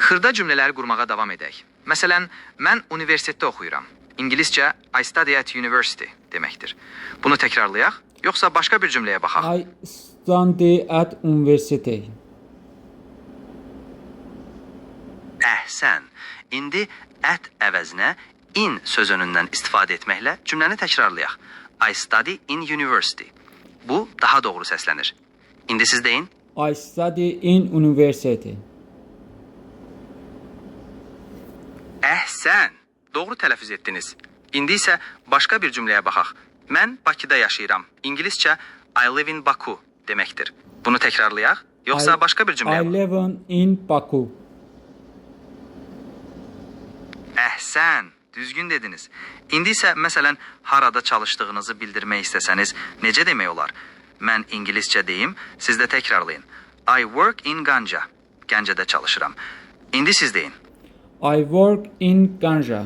Xırda cümlələr qurmağa davam edək. Məsələn, mən universitetdə oxuyuram. İngiliscə I study at university deməkdir. Bunu təkrarlayaq, yoxsa başqa bir cümləyə baxaq? I study at university. Əhsən. İndi at əvəzinə in sözünündən istifadə etməklə cümləni təkrarlayaq. I study in university. Bu daha doğru səslənir. İndi siz deyin. I study in university. Əhsən. Doğru tələffüz etdiniz. İndi isə başqa bir cümləyə baxaq. Mən Bakıda yaşayıram. İngiliscə I live in Baku deməkdir. Bunu təkrarlayaq, yoxsa başqa bir cümləyə I baxaq? live in Baku. Əhsən, düzgün dediniz. İndi isə məsələn, harada çalışdığınızı bildirmək istəsəniz, necə demək olar? Mən ingiliscə deyim, siz də təkrarlayın. I work in Ganja. Gəncədə çalışıram. İndi siz deyin. I work in Ganja.